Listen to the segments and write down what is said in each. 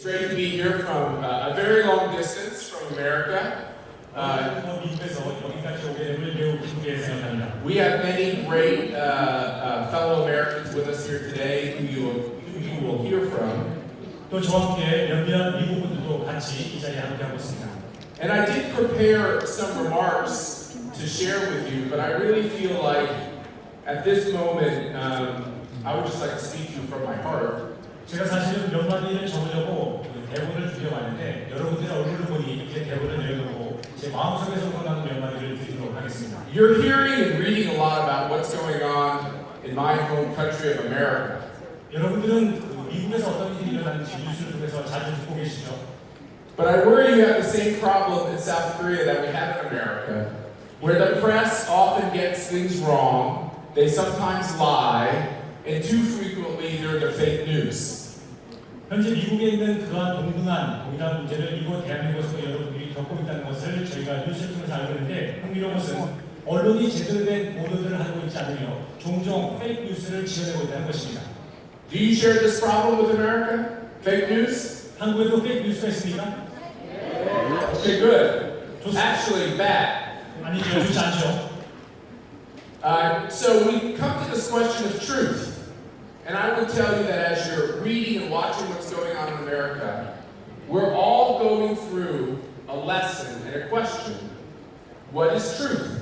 It's great to be here from a very long distance from America. We have many great fellow Americans with us here today who you will hear from. 또 저와 함께 몇몇 미국 분들도 같이 이 자리에 함께하고 있습니다. And I did prepare some remarks to share with you, but I really feel like at this moment I would just like to speak to you from my heart. 제가 사실은 몇 마디를 적으려고 대본을 준비해왔는데 여러분들의 얼굴을 보니 이제 대본을 내려놓고 제 마음속에서 생각나는 몇 마디를 드리도록 하겠습니다. You're hearing and reading a lot about what's going on in my home country of America. 여러분들은 미국에서 어떤 일이 일어나는지 뉴스를 통해서 자주 듣고 계시죠? But I worry you have the same problem in South Korea that we have in America, where the press often gets things wrong, they sometimes lie, and too frequently they're the fake news. 현재 미국에 있는 그러한 동일한 문제를 이곳 대한민국에서 여러분들이 겪고 있다는 것을 저희가 뉴스를 통해서 알고 있는데 흥미로운 것은 언론이 제대로 된 보도들을 하고 있지 않으며 종종 페이크 뉴스를 지어내고 있다는 것입니다. Do you share this problem with America? Fake news? 한국에도 페이크 뉴스가 있습니까? Okay, good. Actually, bad. 아니죠, 좋지 않죠. So we come to this question of truth. And I would tell you that as you're reading and watching what's going on in America, we're all going through a lesson and a question. What is truth?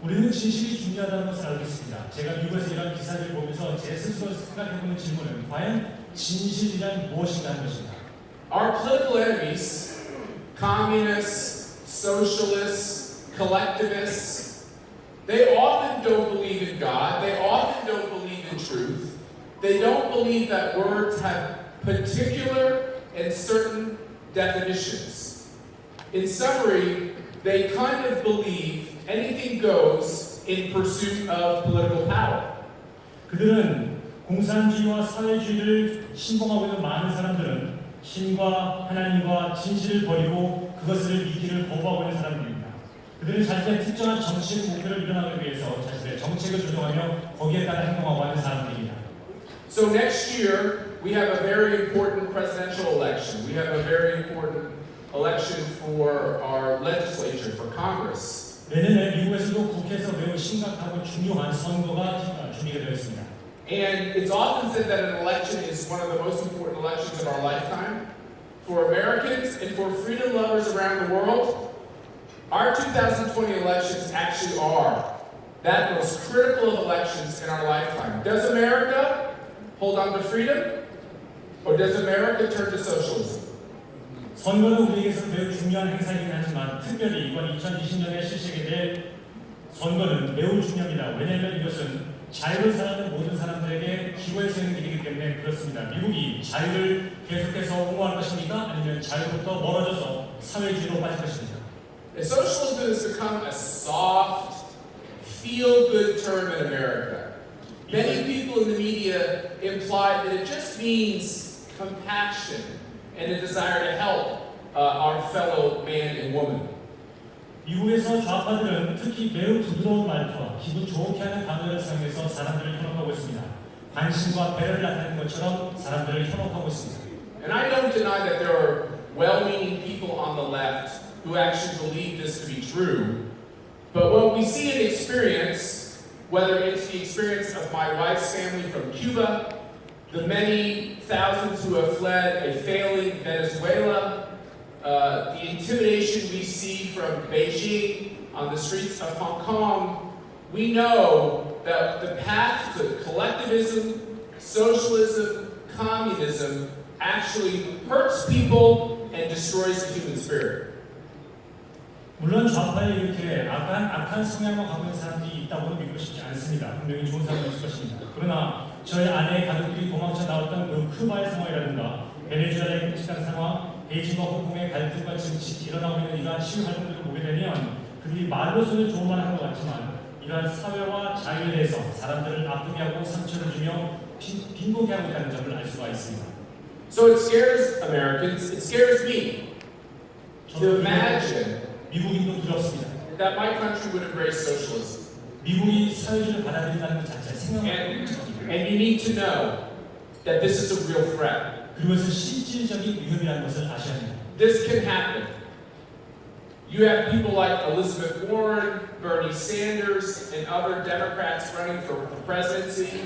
우리는 진실이 중요하다는 것을 알고 있습니다. 제가 미국에서 이런 기사를 보면서 제 스스로 생각해보는 질문은 과연 진실이란 무엇인가 하는 것입니다. Our political enemies, communists, socialists, collectivists, they often don't believe in God. They often don't believe in truth. They don't believe that words have particular and certain definitions. In summary, they kind of believe anything goes in pursuit of political power. 그들은 공산주의와 사회주의를 신봉하고 있는 많은 사람들은 신과 하나님과 진실을 버리고 그것을 믿기를 거부하고 있는 사람들입니다. 그들은 자신의 특정한 정치적 목표를 이뤄나가기 위해서 자신의 정책을 조정하며 거기에 따라 행동하고 하는 사람들입니다. So next year, we have a very important presidential election. We have a very important election for our legislature, for Congress. 내년에 미국에서도 국회에서 매우 심각하고 중요한 선거가 준비가 되어 있습니다. And it's often said that an election is one of the most important elections of our lifetime. For Americans and for freedom lovers around the world, our 2020 elections actually are that most critical of elections in our lifetime. Does America hold on to freedom? Or does America turn to socialism? 선거는 우리에게서 매우 중요한 행사이긴 하지만 특별히 이번 2020년에 실시하게 될 선거는 매우 중요합니다. 왜냐하면 이것은 자유를 사랑하는 모든 사람들에게 기회를 세는 길이기 때문에 그렇습니다. 미국이 자유를 계속해서 옹호할 것입니까? 아니면 자유로부터 멀어져서 사회주의로 빠질 것입니까? Socialism has become a soft, feel-good term in America. Many people in the media imply that it just means compassion and a desire to help our fellow man and woman. 미국에서 좌파들은 특히 매우 부드러운 말투와 기분 좋게 하는 단어를 사용해서 사람들을 현혹하고 있습니다. 관심과 배려를 나타내는 것처럼 사람들을 현혹하고 있습니다. And I don't deny that there are well-meaning people on the left who actually believe this to be true. But what we see and experience, whether it's the experience of my wife's family from Cuba, the many thousands who have fled a failing Venezuela, the intimidation we see from Beijing on the streets of Hong Kong, we know that the path to collectivism, socialism, communism actually hurts people and destroys the human spirit. 물론 좌파에 이렇게 악한 성향을 갖고 있는 사람들이 있다고는 믿고 싶지 않습니다. 분명히 좋은 사람이 있을 것입니다. 그러나 저희 아내의 가족들이 도망쳐 나왔던 그 크바의 상황이라든가 베네수엘라의 끔찍한 상황, 베이징과 홍콩의 갈등과 지금 일어나고 있는 이러한 시위 활동들을 보게 되면 그들이 말로서는 좋은 말을 하는 것 같지만 이러한 사회와 자유에 대해서 사람들을 아프게 하고 상처를 주며 빈곤케 하고 있다는 점을 알 수가 있습니다. So it scares Americans, it scares me to imagine 미국인도 두렵습니다. that my country would embrace socialism. 미국이 사회주의를 받아들인다는 것 자체 생각을 And you need to know that this is a real threat. 그것은 실질적인 위협이라는 것을 아셔야 합니다. This can happen. You have people like Elizabeth Warren, Bernie Sanders, and other Democrats running for the presidency,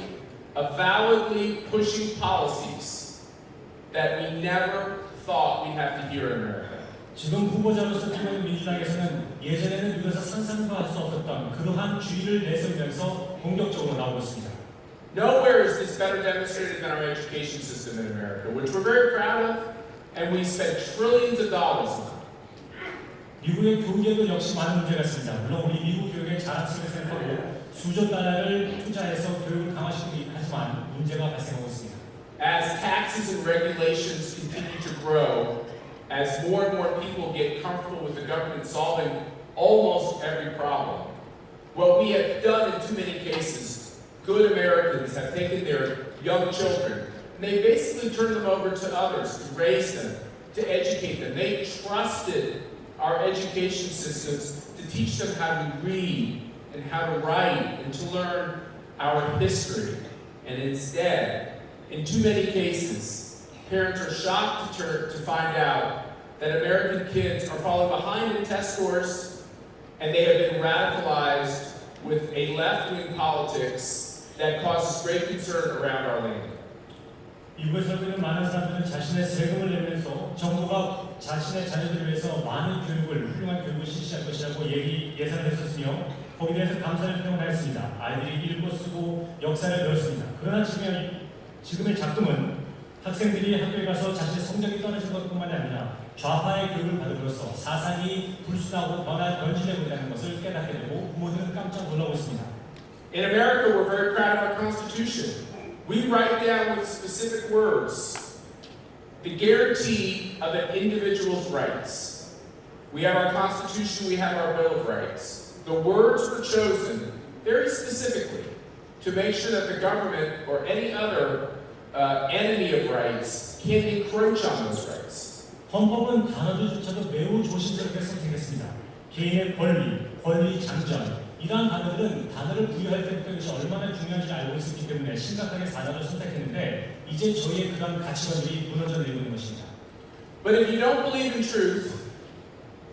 avowedly pushing policies that we never thought we'd have to hear in America. 지금 후보자로서 뛰는 민주당에서는 예전에는 이것을 상상도 할 수 없었던 그러한 주의를 내세우면서 공격적으로 나오고 있습니다. Nowhere is this better demonstrated than our education system in America, which we're very proud of, and we spend trillions of dollars on. 미국의 교육에도 역시 많은 문제가 있습니다. 물론 우리 미국 교육의 자랑스러운 생각하고 수조 달러를 투자해서 교육을 강화시키기 하지만 문제가 발생하고 있습니다. As taxes and regulations continue to grow, as more and more people get comfortable with the government solving almost every problem, what we have done in too many cases, good Americans have taken their young children and they basically turned them over to others to raise them, to educate them. They trusted our education systems to teach them how to read and how to write and to learn our history. And instead, in too many cases, parents are shocked to find out that American kids are falling behind in test scores and they have been radicalized with a left-wing politics that causes great concern around our land. 미국에 살고 많은 사람들은 자신의 세금을 내면서 정부가 자신의 자녀들을 위해서 많은 교육을, 훌륭한 교육을 실시할 것이라고 예상을 했었으며 거기에 대해서 감사를 표현하였습니다. 아이들이 읽고 쓰고 역사를 배웠습니다. 그러나 지금의 작동은 학생들이 학교에 가서 자신의 성적이 떨어진 것뿐만이 아니라 좌파의 교육을 받음으로써 사상이 불순하고 변질되고 있다는 것을 깨닫게 되고 부모들은 깜짝 놀라고 있습니다. In America, we're very proud of our Constitution. We write down with specific words the guarantee of an individual's rights. We have our Constitution, we have our Bill of Rights. The words were chosen very specifically to make sure that the government or any other enemy of rights can't encroach on those rights. 헌법은 단어들조차도 매우 조심스럽게 선택했습니다. 개인의 권리 장전, 이러한 단어를 부여할 때부터 이것이 얼마나 중요한지 알고 있었기 때문에 심각하게 단어를 선택했는데 이제 저희의 그런 가치관들이 무너져 내리고 있는 것입니다. But if you don't believe in truth,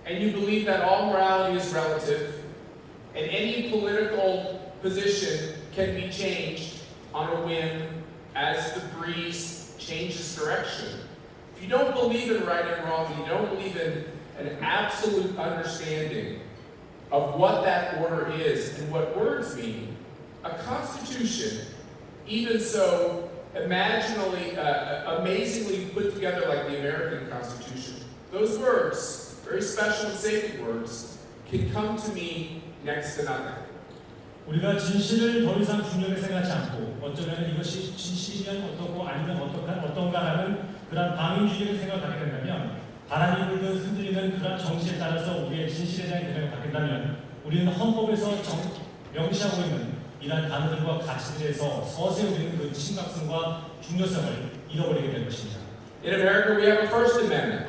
and you believe that all morality is relative, and any political position can be changed on a whim as the breeze changes direction, if you don't believe in right and wrong, and you don't believe in an absolute understanding of what that order is and what words mean, a constitution, even so amazingly put together like the American Constitution, those words, very special and sacred words, can come to mean next to nothing. 우리가 진실을 더 이상 중요하게 생각하지 않고 어쩌면 이것이 진실이면 어떻고 아니면 어떤가라는 그런 방임주의를 생각하게 된다면 바람이 불듯 흔들리는 그런 정치에 따라서 우리의 진실에 대한 개념을 바뀐다면 우리는 헌법에서 명시하고 있는 이러한 단어들과 가치들에서 서서히 우리는 그 심각성과 중요성을 잃어버리게 될 것입니다. In America, we have a First Amendment,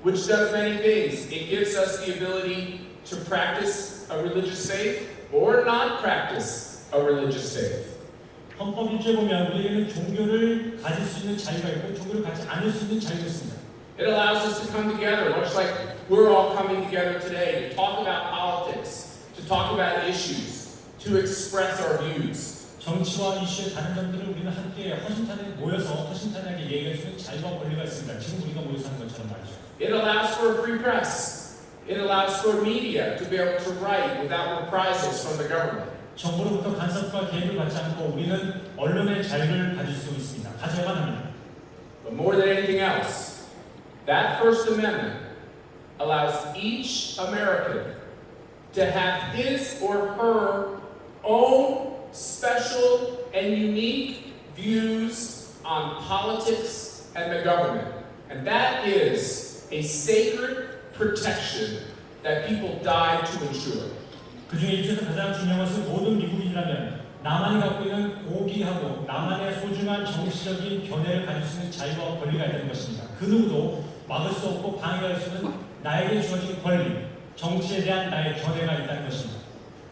which does many things. It gives us the ability to practice a religious faith or not practice a religious faith. 헌법 1조에 보면 우리에게는 종교를 가질 수 있는 자유가 있고 종교를 갖지 않을 수 있는 자유가 있습니다. It allows us to come together, much like we're all coming together today, to talk about politics, to talk about issues, to express our views. 정치와 이슈의 다른 점들을 우리는 함께 허심탄회하게 얘기할 수 있는 자유와 권리가 있습니다. 지금 우리가 모여서 하는 것처럼 말이죠. It allows for a free press. It allows for media to be able to write without reprisals from the government. 정부로부터 간섭과 개입을 받지 않고 우리는 언론의 자유를 가질 수 있습니다. 가져야만 합니다. But more than anything else, that First Amendment allows each American to have his or her own special and unique views on politics and the government. And that is a sacred protection that people died to ensure. 그 중에 이쪽에서 가장 중요한 것은 모든 미국인이라면 나만이 갖고 있는 고귀하고 나만의 소중한 정치적인 견해를 가질 수 있는 자유와 권리가 있다는 것입니다. 그 누구도 막을 수 없고 방해할 수 있는 나에게 주어진 권리, 정치에 대한 나의 견해가 있다는 것입니다.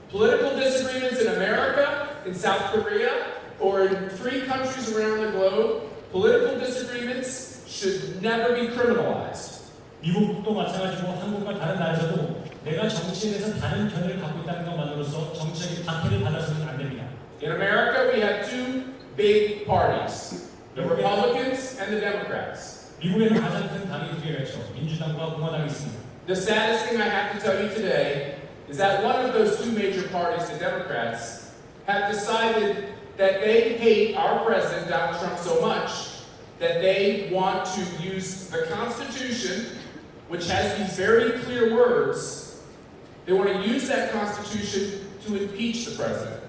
Political disagreements in America, in South Korea, or in free countries around the globe, political disagreements should never be criminalized. 미국도 마찬가지고 한국과 다른 나라에서도 내가 정치에 대해서 다른 견해를 갖고 있다는 것만으로서 정치적인 박해를 받아서는 안 됩니다. In America, we have two big parties, the Republicans and the Democrats. 미국에는 가장 큰 당이 두 개가 있죠. 민주당과 공화당이 있습니다. The saddest thing I have to tell you today is that one of those two major parties, the Democrats, have decided that they hate our president, Donald Trump, so much that they want to use the Constitution, which has these very clear words, they want to use that Constitution to impeach the president.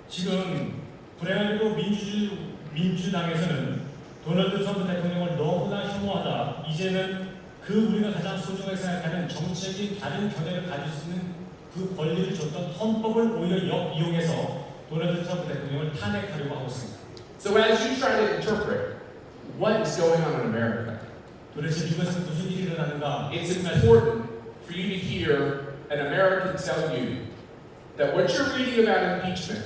지금 불행하게도 민주당에서는 도널드 트럼프 대통령을 너무나 혐오하다. 이제는 그 우리가 가장 소중하게 생각하는 정치적인 다른 견해를 가질 수 있는 그 권리를 줬던 헌법을 오히려 이용해서 도널드 트럼프 대통령을 탄핵하려고 하고 있습니다. So as you try to interpret what is going on in America, 도대체 미국에서 무슨 일이 일어나는가? it's important for you to hear an American tell you that what you're reading about impeachment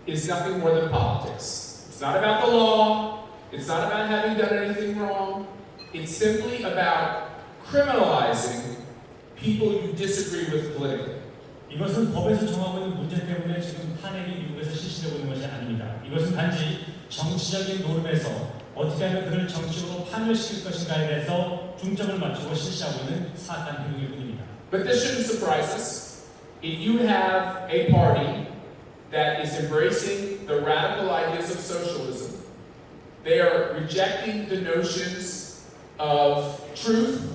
is nothing more than politics. It's not about the law. It's not about having done anything wrong. It's simply about criminalizing people you disagree with politically. 이것은 법에서 정하고 있는 문제 때문에 지금 탄핵이 미국에서 실시되고 있는 것이 아닙니다. 이것은 단지 정치적인 노름에서 어떻게 하면 그를 정치적으로 파멸시킬 것인가에 대해서 중점을 맞추고 실시하고 있는 사악한 행동일 뿐입니다. But this shouldn't surprise us. If you have a party that is embracing the radical ideas of socialism, they are rejecting the notions of truth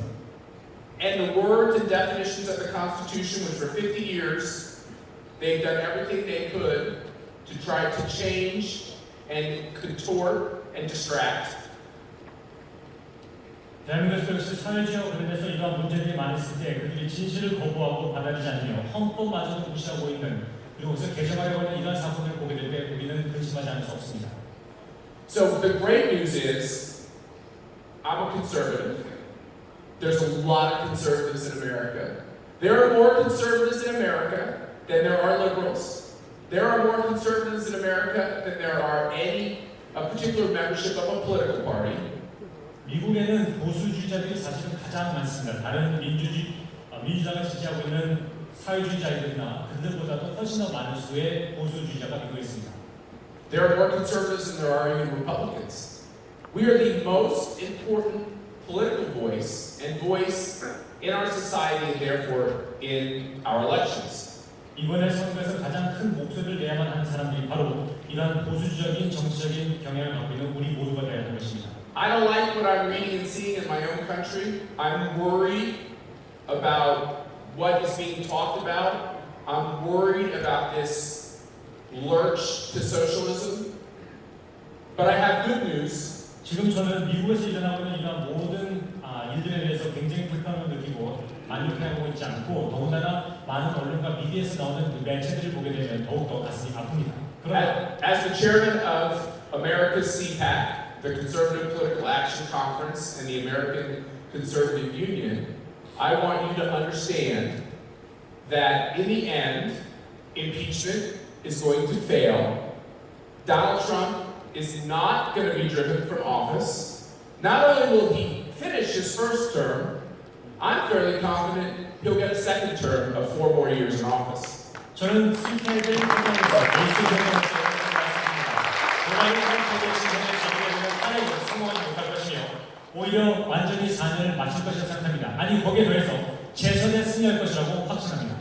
and the words and definitions of the Constitution, which for 50 years, they've done everything they could to try to change and contort and distract. 대한민국에서 역시 사회주의와 관련해서 이러한 문제들이 많이 있을 때 그들이 진실을 거부하고 받아들이지 않으며 헌법마저도 무시하고 있는 그리고 그것을 개정하려고 하는 이러한 사건을 보게 될 때 우리는 근심하지 않을 수 없습니다. So the great news is, I'm a conservative. There's a lot of conservatives in America. There are more conservatives in America than there are liberals. There are more conservatives in America than there are any particular membership of a political party. 미국에는 보수주의자들이 사실은 가장 많습니다. 다른 민주당을 지지하고 있는 사회주의자들이나 그들보다도 훨씬 더 많은 수의 보수주의자가 미국에 있습니다. There are more conservatives than there are even Republicans. We are the most important political voice and voice in our society and therefore in our elections. 이번에 선거에서 가장 큰 목소리를 내야만 하는 사람들이 바로 이러한 보수적인 정치적인 경향을 갖고 있는 우리 모두가 되어야 하는 것입니다. I don't like what I'm reading and seeing in my own country. I'm worried about what is being talked about. I'm worried about this lurch to socialism. But I have good news. 지금 저는 미국에서 일어나고 있는 이러한 모든 일들에 대해서 굉장히 불편함을 느끼고 만족해하고 있지 않고 더군다나 많은 언론과 미디어에서 나오는 매체들을 보게 되면 더욱더 가슴이 아픕니다. 그러나 As the chairman of America's Kpcap, the Conservative Political Action Conference and the American Conservative Union, I want you to understand that in the end, impeachment is going to fail. Donald Trump is not going to be driven from office. Not only will he finish his first term, I'm fairly confident he'll get a second term of 4 more years in office. 저는 실패를 통해서 보수 정권을 말씀드립니다. 도발이 선택의 진행을 탄핵을 성공하지 못할 것이며 오히려 완전히 4년을 마칠 것이라 생각합니다. 아니 거기에 더해서 재선에 승리할 것이라고 확신합니다.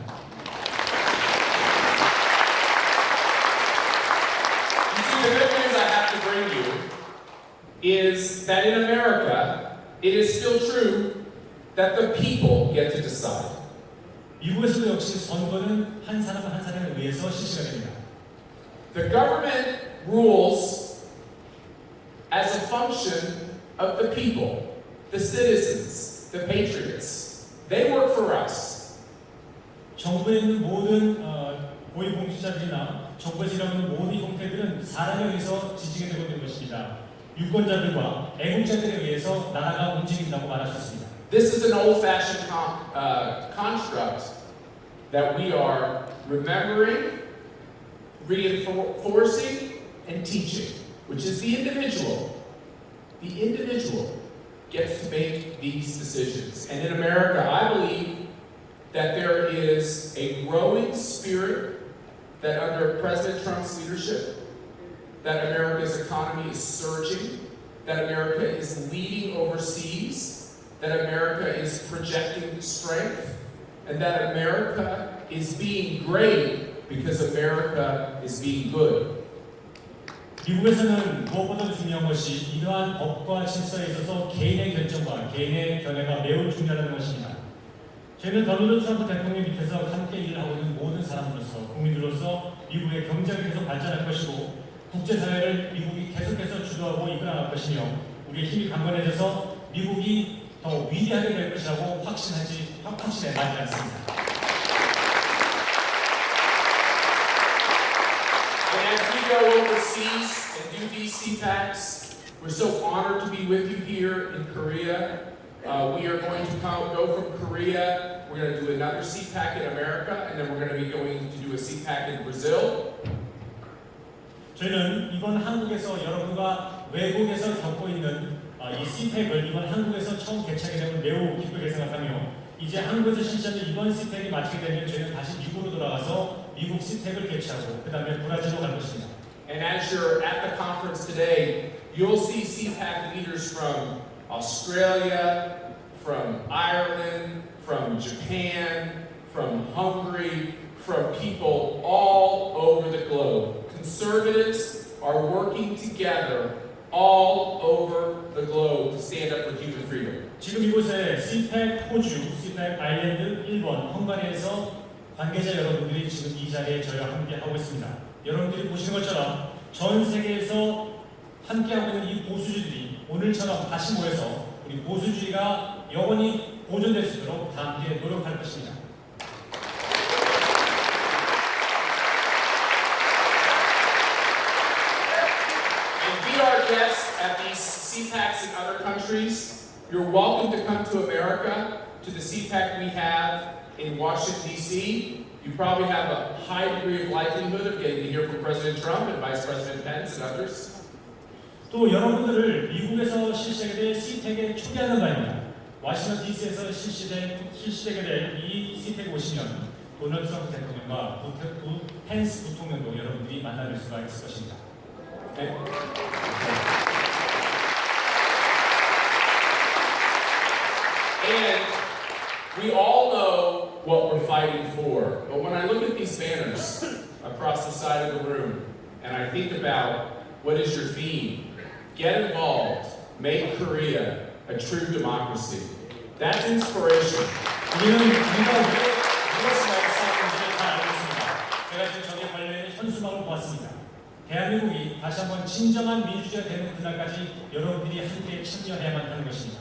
The good news I have to bring you is that in America, it is still true that the people get to decide. 미국에서도 역시 선거는 한 사람을 한 사람에 의해서 실시가 됩니다. The government rules as a function of the people, the citizens, the patriots. They work for us. 정부에 있는 모든 고위공직자들이나 정부에서 일하는 모든 형태들은 사람에 의해서 지지게 되고 있는 것입니다. 유권자들과 애국자들에 의해서 나라가 움직인다고 말할 수 있습니다. This is an old-fashioned construct that we are remembering, reinforcing, and teaching, which is the individual. The individual. gets to make these decisions. And in America, I believe that there is a growing spirit that under President Trump's leadership, that America's economy is surging, that America is leading overseas, that America is projecting strength, and that America is being great because America is being good. 미국에서는 무엇보다 중요한 것이 이러한 법과 질서에 있어서 개인의 결정과 개인의 견해가 매우 중요하다는 것입니다. 저희는 도널드 트럼프 대통령 밑에서 함께 일을 하고 있는 모든 사람으로서 국민들로서 미국의 경제가 계속 발전할 것이고 국제사회를 미국이 계속해서 주도하고 이끌어갈 것이며 우리의 힘이 강건해져서 미국이 더 위대하게 될 것이라고 확신에 마지 않습니다. And as we go overseas and do these CPACs, we're so honored to be with you here in Korea. We are going to go from Korea, we're going to do another CPAC in America, and then we're going to be going to do a CPAC in Brazil. 저희는 이번 한국에서 여러분과 외국에서 겪고 있는 이 CPAC을 이번 한국에서 처음 개최하게 되면 매우 기쁘게 생각하며 이제 한국에서 실시하는 이번 CPAC이 마치게 되면 저희는 다시 미국으로 돌아가서 미국 CPAC을 개최하고 그 다음에 브라질로 갈 것입니다. And as you're at the conference today, you'll see CPAC leaders from Australia, from Ireland, from Japan, from Hungary, from people all over the globe. Conservatives are working together all over the globe to stand up for human freedom. 지금 이곳에 CPAC 호주, CPAC 아일랜드, 일본, 헝가리에서 관계자 여러분들이 지금 이 자리에 저희와 함께 하고 있습니다. 여러분들이 보시는 것처럼 전 세계에서 함께하고 있는 이 보수주의들이 오늘처럼 다시 모여서 우리 보수주의가 영원히 보존될 수 있도록 다 함께 노력할 것입니다. And be our guests at these CPACs in other countries. You're welcome to come to America, to the CPAC we have in Washington, D.C. You probably have a high degree of likelihood of getting to hear from President Trump and Vice President Pence and others. 또 여러분들을 미국에서 실시하게 될 CPAC에 초대하는 바입니다. 워싱턴 DC에서 실시되게 될 이 CPAC에 오시면 도널드 트럼프 대통령과 펜스 부통령도 여러분들이 만날 수가 있을 것입니다. Okay. And we all know what we're fighting for, but when I look at these banners across the side of the room, and I think about what is your theme, get involved, make Korea a true democracy. That's inspiration. 우리는 우리가 왜 무엇을 싸우는지 다 알고 있습니다. 제가 지금 저기 관련된 현수막을 보았습니다. 대한민국이 다시 한번 진정한 민주주의가 되는 그날까지 여러분들이 함께 참여해야만 하는 것입니다.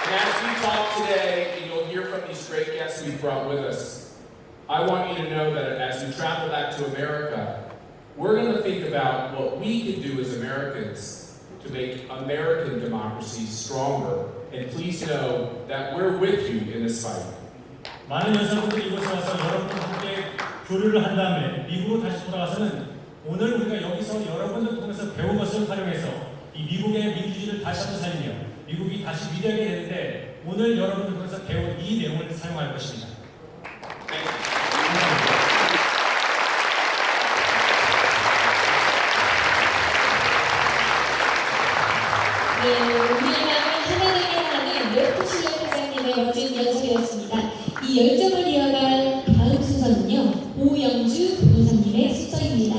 And as we talk today, and you'll hear from these great guests we've brought with us, I want you to know that as we travel back to America, we're going to think about what we can do as Americans to make American democracy stronger. And please know that we're with you in this fight. 많은 여성분들이 이곳에 와서 여러분과 함께 교류를 한 다음에 미국으로 다시 돌아가서는 오늘 우리가 여기서 여러분들 통해서 배운 것을 활용해서 이 미국의 민주주의를 다시 한번 살리며 미국이 다시 위대하게 되는데 오늘 여러분들 통해서 배운 이 내용을 사용할 것입니다. 우리나라를 하나되게 하는 레프실러 회장님의 멋진 연설이었습니다. 이 열정을 이어갈 다음 순서는요, 오영주 변호사님의 순서입니다.